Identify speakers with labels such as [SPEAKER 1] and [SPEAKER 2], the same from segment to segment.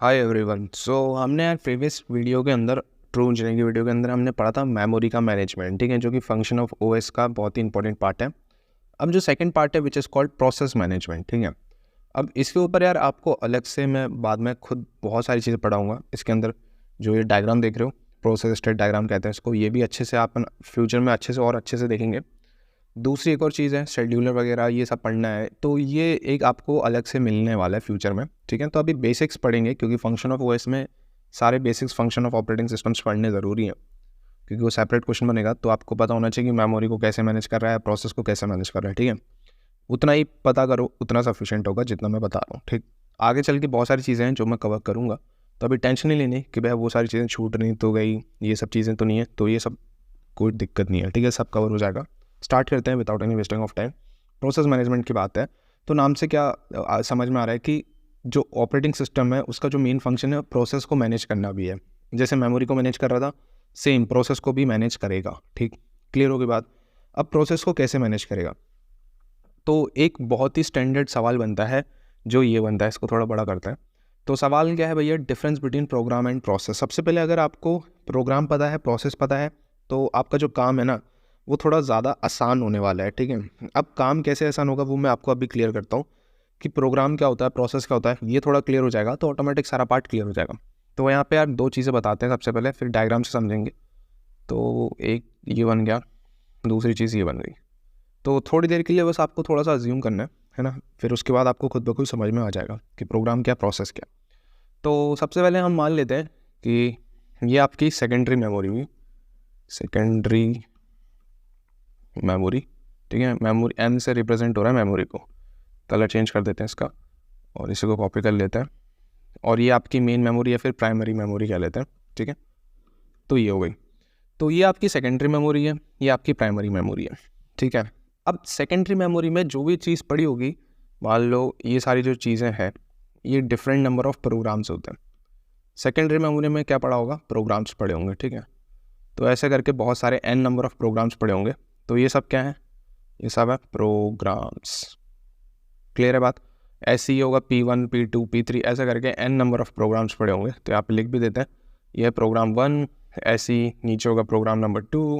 [SPEAKER 1] Hi everyone. हमने यार previous video के अंदर ट्रू इंजीनियरिंग की वीडियो के अंदर हमने पढ़ा था मेमोरी का मैनेजमेंट, ठीक है, जो कि फंक्शन ऑफ ओएस का बहुत ही इंपॉर्टेंट पार्ट है। अब जो सेकंड पार्ट है which is called process management, ठीक है। अब इसके ऊपर यार आपको अलग से मैं बाद में खुद बहुत सारी चीज़ें पढ़ाऊँगा। इसके अंदर जो ये डायग्राम देख रहे हो, प्रोसेस स्टेट डायग्राम कहते हैं इसको, ये भी अच्छे से आप फ्यूचर में अच्छे से और अच्छे से देखेंगे। दूसरी एक और चीज़ है शेड्यूलर वगैरह, ये सब पढ़ना है, तो ये एक आपको अलग से मिलने वाला है फ्यूचर में, ठीक है। तो अभी बेसिक्स पढ़ेंगे क्योंकि फंक्शन ऑफ ओएस में सारे basics function of operating systems पढ़ने ज़रूरी हैं, क्योंकि वो सेपरेट क्वेश्चन बनेगा। तो आपको पता होना चाहिए कि मेमोरी को कैसे मैनेज कर रहा है, प्रोसेस को कैसे मैनेज कर रहा है, ठीक है। उतना ही पता करो, उतना सफिशिएंट होगा जितना मैं बता रहा हूँ, ठीक। आगे चल के बहुत सारी चीज़ें हैं जो मैं कवर करूँगा, तो अभी टेंशन नहीं लेनी कि भाई वो सारी चीज़ें छूट नहीं तो गई, ये सब चीज़ें तो नहीं है, तो ये सब कोई दिक्कत नहीं है, ठीक है, सब कवर हो जाएगा। स्टार्ट करते हैं without any wasting of time. Process management की बात है तो नाम से क्या समझ में आ रहा है कि जो ऑपरेटिंग सिस्टम है उसका जो मेन फंक्शन है प्रोसेस को मैनेज करना भी है। जैसे मेमोरी को मैनेज कर रहा था, सेम प्रोसेस को भी मैनेज करेगा, ठीक। क्लियर होगी बात। अब प्रोसेस को कैसे मैनेज करेगा, तो एक बहुत ही स्टैंडर्ड सवाल बनता है जो ये बनता है, इसको थोड़ा बड़ा करता है। तो सवाल क्या है भैया, difference between program and process. सबसे पहले अगर आपको प्रोग्राम पता है, प्रोसेस पता है, तो आपका जो काम है ना वो थोड़ा ज़्यादा आसान होने वाला है, ठीक है। अब काम कैसे आसान होगा वो मैं आपको अभी क्लियर करता हूँ कि प्रोग्राम क्या होता है, प्रोसेस क्या होता है। ये थोड़ा क्लियर हो जाएगा तो ऑटोमेटिक सारा पार्ट क्लियर हो जाएगा। तो यहाँ पे यार दो चीज़ें बताते हैं सबसे पहले, फिर डायग्राम से समझेंगे। तो एक ये बन गया, दूसरी चीज़ ये बन गई। तो थोड़ी देर के लिए बस आपको थोड़ा सा अज्यूम करना है ना, फिर उसके बाद आपको खुद ब खुद समझ में आ जाएगा कि प्रोग्राम क्या, प्रोसेस क्या। तो सबसे पहले हम मान लेते हैं कि ये आपकी सेकेंडरी मेमोरी हुई, सेकेंडरी मेमोरी, ठीक है। मेमोरी एम से रिप्रेजेंट हो रहा है मेमोरी को, कलर चेंज कर देते हैं इसका और इसी को कॉपी कर लेते हैं। और ये आपकी मेन मेमोरी या फिर प्राइमरी मेमोरी कह लेते हैं, ठीक है। तो ये हो गई। तो ये आपकी सेकेंडरी मेमोरी है, ये आपकी प्राइमरी मेमोरी है, ठीक है। अब सेकेंडरी मेमोरी में जो भी चीज़ पड़ी होगी, मान लो ये सारी जो चीज़ें हैं ये डिफरेंट नंबर ऑफ प्रोग्राम्स होते हैं। सेकेंडरी मेमोरी में क्या पड़ा होगा, प्रोग्राम्स पड़े होंगे, ठीक है। तो ऐसे करके बहुत सारे n नंबर ऑफ प्रोग्राम्स पड़े होंगे। तो ये सब क्या है, ये सब है प्रोग्राम्स। क्लियर है बात। ऐसे ही होगा P1 P2 P3 ऐसा करके n नंबर ऑफ प्रोग्राम्स पड़े होंगे। तो यहाँ पे लिख भी देते हैं ये प्रोग्राम 1, ऐसे ही नीचे होगा प्रोग्राम नंबर 2,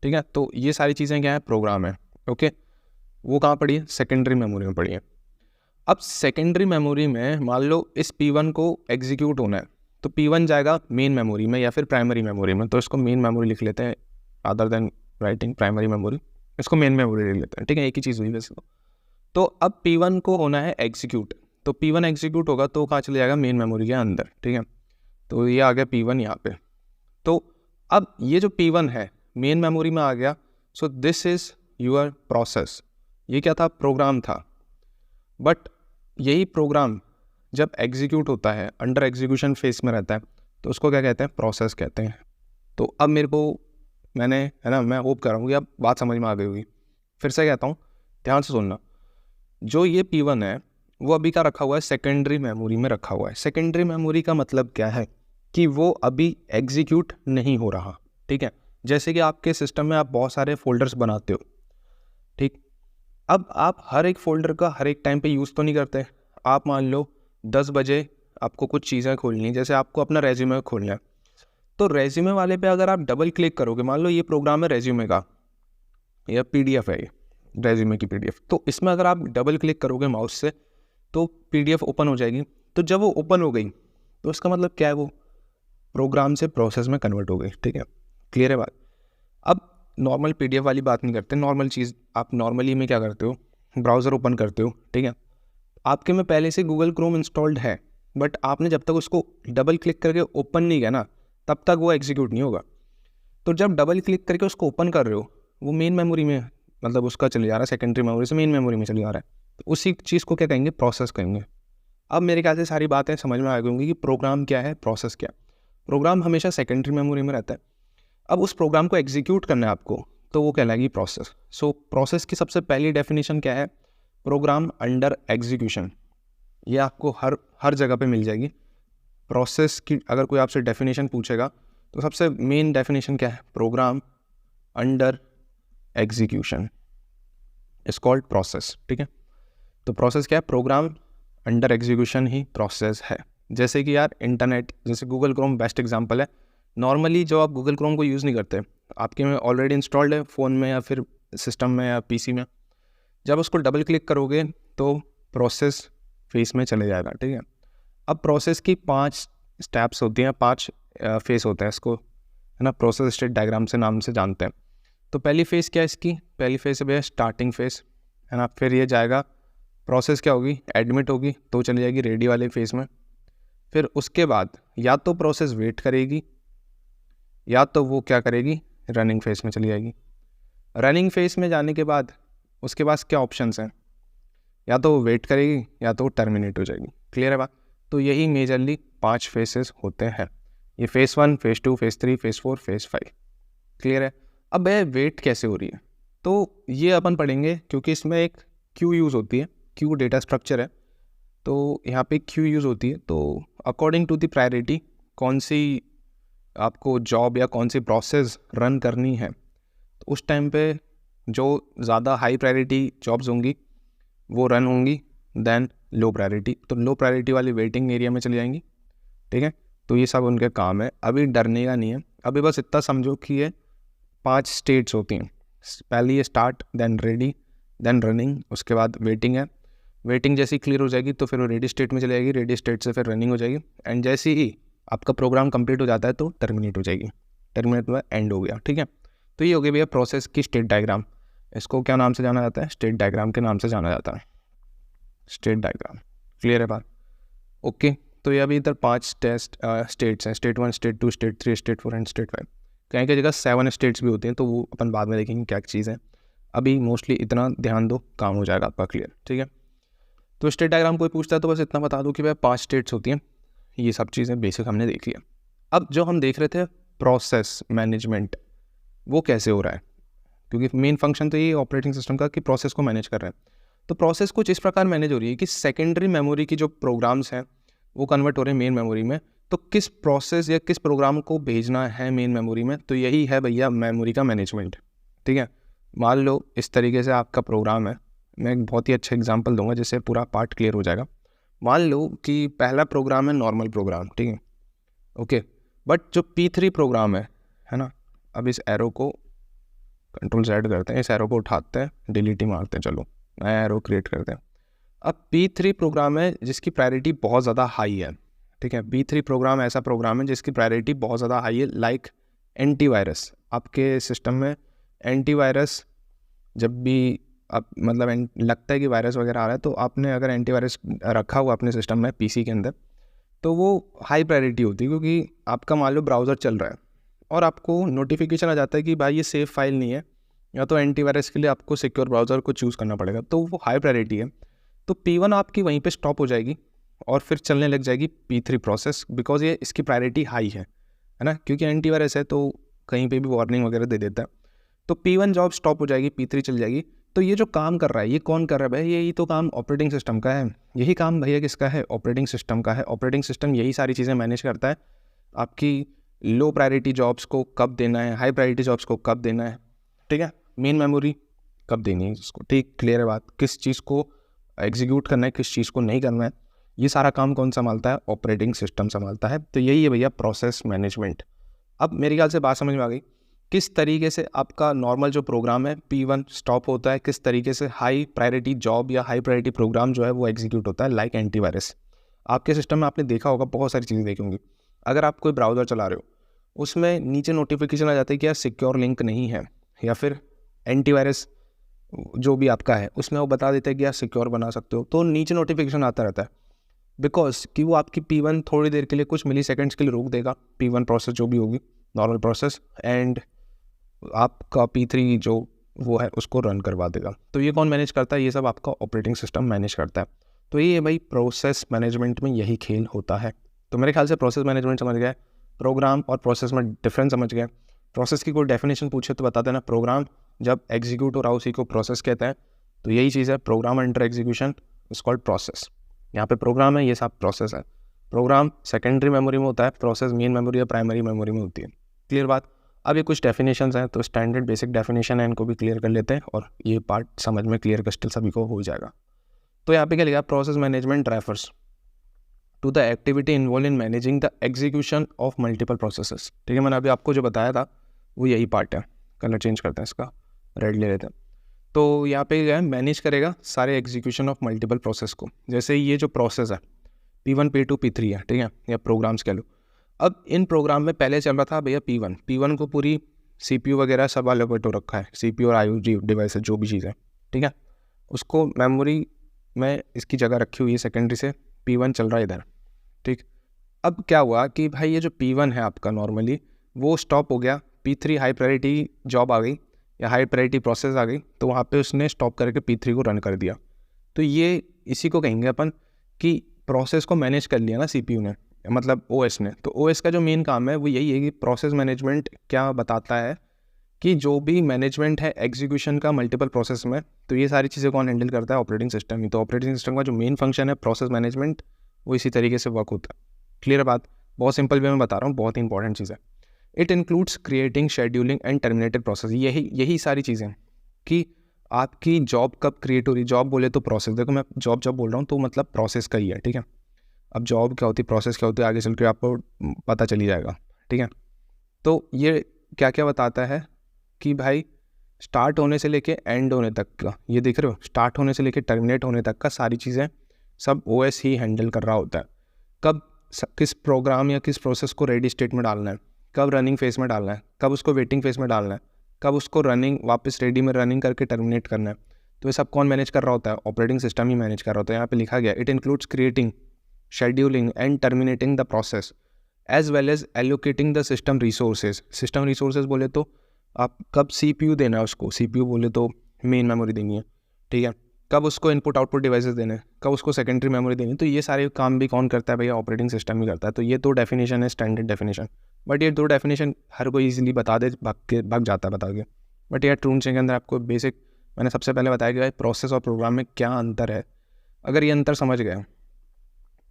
[SPEAKER 1] ठीक है। तो ये सारी चीज़ें क्या है, प्रोग्राम है, ओके। वो कहाँ पड़ी है, सेकेंडरी मेमोरी में पड़ी है। अब सेकेंडरी मेमोरी में मान लो इस P1 को एग्जीक्यूट होना है, तो P1 जाएगा मेन मेमोरी में या फिर प्राइमरी मेमोरी में। तो इसको मेन मेमोरी लिख लेते हैं, other than writing primary memory, इसको मेन मेमोरी लिख लेते हैं, ठीक है। एक ही चीज़ हुई वैसे तो अब P1 को होना है एग्जीक्यूट, तो P1 एग्जीक्यूट होगा तो कहाँ चले जाएगा, मेन मेमोरी के अंदर, ठीक है। तो ये आ गया P1 यहाँ पे। तो अब ये जो P1 है मेन मेमोरी में आ गया। So this is your process. ये क्या था, प्रोग्राम था। बट यही प्रोग्राम जब एग्जीक्यूट होता है, अंडर एग्जीक्यूशन फेस में रहता है, तो उसको क्या कहते हैं, प्रोसेस कहते हैं। तो अब मेरे को मैंने है ना, मैं होप कर रहा हूँ कि अब बात समझ में आ गई होगी। फिर से कहता हूँ, ध्यान से सुनना। जो ये P1 है वो अभी का रखा हुआ है, सेकेंडरी मेमोरी में रखा हुआ है। सेकेंडरी मेमोरी का मतलब क्या है कि वो अभी एग्जीक्यूट नहीं हो रहा, ठीक है। जैसे कि आपके सिस्टम में आप बहुत सारे फोल्डर्स बनाते हो, ठीक। अब आप हर एक फ़ोल्डर का हर एक टाइम पे यूज़ तो नहीं करते। आप मान लो 10 बजे आपको कुछ चीज़ें खोलनी है, जैसे आपको अपना रेज्यूमे खोलना है, तो रेज्यूमे वाले पे अगर आप डबल क्लिक करोगे, मान लो ये प्रोग्राम है रेज्यूमे का, या PDF है ये रेज्यूमे की PDF, तो इसमें अगर आप डबल क्लिक करोगे माउस से तो PDF ओपन हो जाएगी। तो जब वो ओपन हो गई तो इसका मतलब क्या है, वो प्रोग्राम से प्रोसेस में कन्वर्ट हो गई, ठीक है। क्लियर है बात। अब नॉर्मल PDF वाली बात नहीं करते, नॉर्मल चीज़ आप नॉर्मली में क्या करते हो, ब्राउज़र ओपन करते हो, ठीक है। आपके में पहले से गूगल क्रोम इंस्टॉल्ड है, बट आपने जब तक उसको डबल क्लिक करके ओपन नहीं किया ना, तब तक वो एग्जीक्यूट नहीं होगा। तो जब डबल क्लिक करके उसको ओपन कर रहे हो, वो मेन मेमोरी में, मतलब उसका चले जा रहा है, सेकेंडरी मेमोरी से मेन मेमोरी में चले जा रहा है, तो उसी चीज़ को क्या कहेंगे, प्रोसेस कहेंगे। अब मेरे ख्याल से सारी बातें समझ में आ गई होंगी कि प्रोग्राम क्या है, प्रोसेस क्या है। प्रोग्राम हमेशा सेकेंडरी मेमोरी में रहता है। अब उस प्रोग्राम को एग्जीक्यूट करना है आपको, तो वो कहलाएगी प्रोसेस। सो प्रोसेस की सबसे पहली डेफिनेशन क्या है, प्रोग्राम अंडर एग्जीक्यूशन। ये आपको हर जगह पे मिल जाएगी। प्रोसेस की अगर कोई आपसे डेफिनेशन पूछेगा तो सबसे मेन डेफिनेशन क्या है, program under execution is called process, ठीक है। तो प्रोसेस क्या है, प्रोग्राम अंडर एग्जीक्यूशन ही प्रोसेस है। जैसे कि यार इंटरनेट, जैसे गूगल क्रोम बेस्ट एग्जांपल है। नॉर्मली जो आप गूगल क्रोम को यूज़ नहीं करते, आपके में ऑलरेडी इंस्टॉल्ड है फ़ोन में या फिर सिस्टम में या पीसी में, जब उसको डबल क्लिक करोगे तो प्रोसेस फेस में चले जाएगा, ठीक है। अब प्रोसेस की 5 स्टेप्स होती हैं, 5 फेस होते हैं, इसको है ना प्रोसेस स्टेट डायग्राम से नाम से जानते हैं। तो पहली फेज़ क्या है इसकी, पहली फेज़ है भैया स्टार्टिंग फेज़, है ना। फिर ये जाएगा, प्रोसेस क्या होगी, एडमिट होगी तो चली जाएगी रेडी वाले फेज़ में। फिर उसके बाद या तो प्रोसेस वेट करेगी या तो वो क्या करेगी, रनिंग फेज़ में चली जाएगी। रनिंग फेज़ में जाने के बाद उसके पास क्या ऑप्शंस हैं, या तो वो वेट करेगी या तो वो टर्मिनेट हो जाएगी। क्लियर है बात। तो यही मेजरली 5 फेसेस होते हैं, ये phase 1, phase 2, phase 3, phase 4, phase 5। Clear है। अब वह वेट कैसे हो रही है, तो ये अपन पढ़ेंगे, क्योंकि इसमें एक क्यू यूज़ होती है, क्यू डेटा स्ट्रक्चर है, तो यहाँ पे क्यू यूज़ होती है। तो अकॉर्डिंग टू द प्रायोरिटी कौन सी आपको जॉब या कौन सी प्रोसेस रन करनी है, तो उस टाइम पे जो ज़्यादा हाई प्रायोरिटी जॉब्स होंगी वो रन होंगी, देन लो प्रायोरिटी, तो लो प्रायोरिटी वाली वेटिंग एरिया में चली जाएंगी, ठीक है। तो ये सब उनके काम है, अभी डरने का नहीं है। अभी बस इतना समझो कि ये 5 स्टेट्स होती हैं। पहली ये start, then ready, then running, उसके बाद वेटिंग है। वेटिंग जैसी क्लियर हो जाएगी तो फिर वो रेडी स्टेट में चली जाएगी, रेडी स्टेट से फिर रनिंग हो जाएगी, एंड जैसे ही आपका प्रोग्राम कंप्लीट हो जाता है तो टर्मिनेट हो जाएगी। टर्मिनेट हुआ, एंड हो गया, ठीक है। तो ये हो गया भैया प्रोसेस की स्टेट डायग्राम। इसको क्या नाम से जाना जाता है, स्टेट डायग्राम के नाम से जाना जाता है, स्टेट डायग्राम। क्लियर है बात, ओके। तो ये अभी इधर 5 स्टेट्स हैं, state 1, state 2, state 3, state 4 and state 5। कहीं की जगह 7 स्टेट्स भी होती हैं, तो वो अपन बाद में देखेंगे क्या चीज़ है। अभी मोस्टली इतना ध्यान दो, काम हो जाएगा आपका क्लियर, ठीक है। तो स्टेट डायग्राम कोई पूछता है तो बस इतना बता दो कि भाई 5 स्टेट्स होती हैं, ये सब चीज़ें बेसिक हमने देख लिया। अब जो हम देख रहे थे प्रोसेस मैनेजमेंट, वो कैसे हो रहा है, क्योंकि मेन फंक्शन तो ये ऑपरेटिंग सिस्टम का कि प्रोसेस को मैनेज कर रहे हैं। तो प्रोसेस कुछ इस प्रकार मैनेज हो रही है कि सेकेंडरी मेमोरी की जो प्रोग्राम्स हैं वो कन्वर्ट हो रहे हैं मेन मेमोरी में। तो किस प्रोसेस या किस प्रोग्राम को भेजना है मेन मेमोरी में, तो यही है भैया मेमोरी का मैनेजमेंट, ठीक है। मान लो इस तरीके से आपका प्रोग्राम है, मैं एक बहुत ही अच्छा एग्जांपल दूंगा जिससे पूरा पार्ट क्लियर हो जाएगा। मान लो कि पहला प्रोग्राम है नॉर्मल प्रोग्राम, ठीक है, ओके। बट जो P3 प्रोग्राम है ना, अब इस एरो को कंट्रोल Z करते हैं, इस एरो को उठाते हैं, डिलीट ही मारते हैं, चलो नया एरो क्रिएट करते हैं। अब P3 प्रोग्राम है जिसकी प्रायोरिटी बहुत ज़्यादा हाई है, ठीक है। P3 प्रोग्राम ऐसा प्रोग्राम है जिसकी प्रायोरिटी बहुत ज़्यादा हाई है, लाइक एंटीवायरस। आपके सिस्टम में एंटीवायरस जब भी आप मतलब लगता है कि वायरस वगैरह आ रहा है, तो आपने अगर एंटीवायरस रखा हुआ अपने सिस्टम में पीसी के अंदर, तो वो हाई प्रायोरिटी होती है, क्योंकि आपका मान लो ब्राउज़र चल रहा है और आपको नोटिफिकेशन आ जाता है कि भाई ये सेफ फाइल नहीं है, या तो एंटीवायरस के लिए आपको सिक्योर ब्राउज़र को चूज़ करना पड़ेगा, तो वो हाई प्रायोरिटी है। तो P1 आपकी वहीं पे स्टॉप हो जाएगी और फिर चलने लग जाएगी P3 प्रोसेस, बिकॉज ये इसकी प्रायोरिटी हाई है ना, क्योंकि एंटीवायरस है तो कहीं पे भी वार्निंग वगैरह दे देता है। तो P1 जॉब स्टॉप हो जाएगी, P3 चल जाएगी। तो ये जो काम कर रहा है ये कौन कर रहा है भाई, यही तो काम ऑपरेटिंग सिस्टम का है। यही काम भैया किसका है, ऑपरेटिंग सिस्टम का है। ऑपरेटिंग सिस्टम यही सारी चीज़ें मैनेज करता है, आपकी लो प्रायोरिटी जॉब्स को कब देना है, हाई प्रायोरिटी जॉब्स को कब देना है, ठीक है, मेन मेमोरी कब देनी है उसको, ठीक। क्लियर है बात, किस चीज़ को एग्जीक्यूट करना है, किस चीज़ को नहीं करना है, ये सारा काम कौन संभालता है, ऑपरेटिंग सिस्टम संभालता है। तो यही है भैया प्रोसेस मैनेजमेंट। अब मेरे ख्याल से बात समझ में आ गई, किस तरीके से आपका नॉर्मल जो प्रोग्राम है P1 स्टॉप होता है, किस तरीके से हाई प्रायोरिटी जॉब या हाई प्रायोरिटी प्रोग्राम जो है वो एग्जीक्यूट होता है, लाइक एंटीवायरस। आपके सिस्टम में आपने देखा होगा, बहुत सारी चीज़ें देखी होंगी। अगर आप कोई ब्राउज़र चला रहे हो, उसमें नीचे नोटिफिकेशन आ जाता है कि यार सिक्योर लिंक नहीं है, या फिर एंटीवायरस जो भी आपका है उसमें वो बता देता है कि यार सिक्योर बना सकते हो, तो नीचे नोटिफिकेशन आता रहता है, बिकॉज कि वो आपकी P1 थोड़ी देर के लिए, कुछ मिली सेकेंड्स के लिए रोक देगा, P1 प्रोसेस जो भी होगी नॉर्मल प्रोसेस, एंड आपका P3 जो वो है उसको रन करवा देगा। तो ये कौन मैनेज करता है, ये सब आपका ऑपरेटिंग सिस्टम मैनेज करता है। तो ये भाई प्रोसेस मैनेजमेंट में यही खेल होता है। तो मेरे ख्याल से प्रोसेस मैनेजमेंट समझ गए, प्रोग्राम और प्रोसेस में डिफरेंस समझ गए। प्रोसेस की कोई डेफिनेशन पूछे तो बता देना, प्रोग्राम जब एग्जीक्यूट हो रहा उसी को प्रोसेस कहते हैं। तो यही चीज़ है, program under execution is called process. यहाँ पे प्रोग्राम है, ये सब प्रोसेस है। प्रोग्राम सेकेंडरी मेमोरी में होता है, प्रोसेस मेन मेमोरी या प्राइमरी मेमोरी में होती है। क्लियर बात। अब ये कुछ डेफिनेशंस हैं, तो स्टैंडर्ड बेसिक डेफिनेशन है, इनको भी क्लियर कर लेते हैं और ये पार्ट समझ में क्लियर क्रिस्टल सभी को हो जाएगा। तो यहाँ पे क्या लिखा, process management refers to the activity involve in managing the execution of multiple processes. ठीक है, मैंने अभी आपको जो बताया था वो यही पार्ट है। कलर चेंज करते हैं, इसका रेड ले लेते हैं। तो यहाँ पे क्या है, मैनेज करेगा सारे एग्जीक्यूशन ऑफ मल्टीपल प्रोसेस को। जैसे ये जो प्रोसेस है P1 P2 P3 है, ठीक है, या प्रोग्राम्स कह लो। अब इन प्रोग्राम में पहले चल रहा था भैया P1 को पूरी CPU वगैरह सब एलोकेट हो रखा है, CPU और IO डिवाइस जो भी चीज़ है, ठीक है, उसको मेमोरी में इसकी जगह रखी हुई है सेकेंडरी से, P1 चल रहा है इधर, ठीक। अब क्या हुआ कि भाई ये जो P1 है आपका नॉर्मली वो स्टॉप हो गया, P3 हाई प्रायोरिटी जॉब आ गई या हाई प्रायोरिटी प्रोसेस आ गई, तो वहाँ पे उसने स्टॉप करके P3 को रन कर दिया। तो ये इसी को कहेंगे अपन कि प्रोसेस को मैनेज कर लिया ना CPU ने, मतलब OS ने। तो OS का जो मेन काम है वो यही है कि प्रोसेस मैनेजमेंट क्या बताता है कि जो भी मैनेजमेंट है एग्जीक्यूशन का मल्टीपल प्रोसेस में, तो ये सारी चीज़ें कौन हैंडल करता है, ऑपरेटिंग सिस्टम ही। तो ऑपरेटिंग सिस्टम का जो मेन फंक्शन है प्रोसेस मैनेजमेंट, वो इसी तरीके से वर्क होता है। क्लियर बात, बहुत सिंपल वे में बता रहा हूँ, बहुत ही इंपॉर्टेंट चीज़ है। It includes creating, scheduling and terminated process. यही सारी चीज़ें कि आपकी जॉब कब क्रिएट हो रही। जॉब बोले तो प्रोसेस, देखो मैं जॉब जब बोल रहा हूँ तो मतलब प्रोसेस का ही है, ठीक है। अब जॉब क्या होती है, प्रोसेस क्या होती है, आगे चल के आपको पता चली जाएगा, ठीक है। तो ये क्या क्या बताता है कि भाई स्टार्ट होने से लेके एंड होने तक का, ये देख रहे हो, स्टार्ट होने से लेके टर्मिनेट होने तक का सारी चीज़ें सब OS ही हैंडल कर रहा होता है। कब किस प्रोग्राम या किस प्रोसेस को रेडी स्टेट में डालना है, कब रनिंग फेज में डालना है, कब उसको वेटिंग फेज में डालना है, कब उसको रनिंग वापस रेडी में रनिंग करके टर्मिनेट करना है, तो ये सब कौन मैनेज कर रहा होता है, ऑपरेटिंग सिस्टम ही मैनेज कर रहा होता है। यहाँ पे लिखा गया, it includes creating, scheduling and terminating the process as well as allocating the system resources. System resources बोले तो आप कब CPU देना है उसको, CPU बोले तो मेन मेमोरी देनी है, ठीक है, कब उसको इनपुट आउटपुट डिवाइसेस देने, कब उसको सेकेंडरी मेमोरी देनी, तो ये सारे काम भी कौन करता है भैया, ऑपरेटिंग सिस्टम ही करता है। तो ये तो डेफिनेशन है, स्टैंडर्ड डेफिनेशन, बट ये दो डेफिनेशन हर कोई इजीली बता दे, भाग जाता है बता के। बट यार ट्रून चेन के अंदर आपको बेसिक मैंने सबसे पहले बताया कि भाई प्रोसेस और प्रोग्राम में क्या अंतर है। अगर ये अंतर समझ गए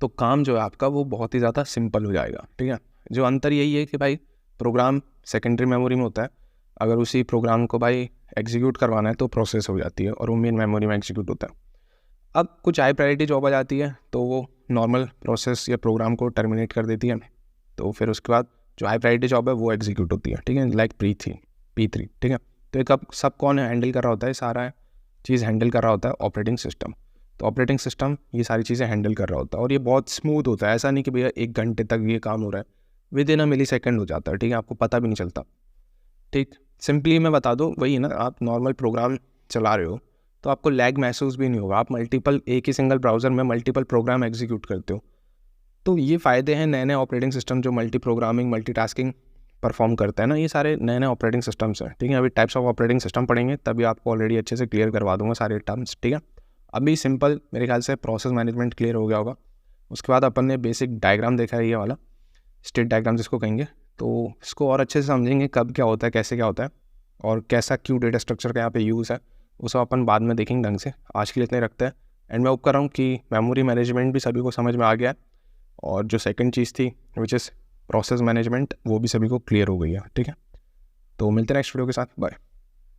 [SPEAKER 1] तो काम जो है आपका वो बहुत ही ज़्यादा सिंपल हो जाएगा, ठीक है। जो अंतर यही है कि भाई प्रोग्राम सेकेंडरी मेमोरी में होता है, अगर उसी प्रोग्राम को भाई एग्जीक्यूट करवाना है तो प्रोसेस हो जाती है और वो मेन मेमोरी में एग्जीक्यूट होता है। अब कुछ हाई प्रायोरिटी जॉब आ जाती है तो वो नॉर्मल प्रोसेस या प्रोग्राम को टर्मिनेट कर देती है, तो फिर उसके बाद जो हाई प्रायोरिटी जॉब है वो एग्जीक्यूट होती है, ठीक है, लाइक P3, ठीक है। तो एक अब सब कौन हैंडल कर रहा होता है, सारा चीज़ हैंडल कर रहा होता है ऑपरेटिंग सिस्टम। तो ऑपरेटिंग सिस्टम ये सारी चीज़ें हैंडल कर रहा होता है और ये बहुत स्मूथ होता है। ऐसा नहीं कि भैया 1 घंटे तक ये काम हो रहा है, with in a milli second हो जाता है, ठीक है, आपको पता भी नहीं चलता। ठीक, सिंपली मैं बता दूँ, वही ना, आप नॉर्मल प्रोग्राम चला रहे हो तो आपको लैग महसूस भी नहीं होगा। आप एक ही सिंगल ब्राउज़र में मल्टीपल प्रोग्राम एग्जीक्यूट करते हो। तो ये फ़ायदे हैं नए नए ऑपरेटिंग सिस्टम जो मल्टी प्रोग्रामिंग मल्टीटास्किंग परफॉर्म करता है ना, ये सारे नए नए ऑपरेटिंग सिस्टम्स हैं, ठीक है। अभी टाइप्स ऑफ ऑपरेटिंग सिस्टम पढ़ेंगे तभी आपको ऑलरेडी अच्छे से क्लियर करवा दूंगा सारे टर्म्स, ठीक है। अभी सिंपल मेरे ख्याल से प्रोसेस मैनेजमेंट क्लियर हो गया होगा। उसके बाद अपन ने बेसिक डायग्राम देखा है, ये वाला स्टेट डायग्राम जिसको कहेंगे, तो इसको और अच्छे से समझेंगे कब क्या होता है, कैसे क्या होता है और कैसा क्यू डेटा स्ट्रक्चर का यहाँ पे यूज़ है, उसे अपन बाद में देखेंगे ढंग से। आज के लिए इतने रखते हैं एंड मैं होप कर रहा हूँ कि मेमोरी मैनेजमेंट भी सभी को समझ में आ गया है और जो सेकंड चीज़ थी विच इज़ प्रोसेस मैनेजमेंट वो भी सभी को क्लियर हो गई है, ठीक है। तो मिलते हैं नेक्स्ट वीडियो के साथ, बाय।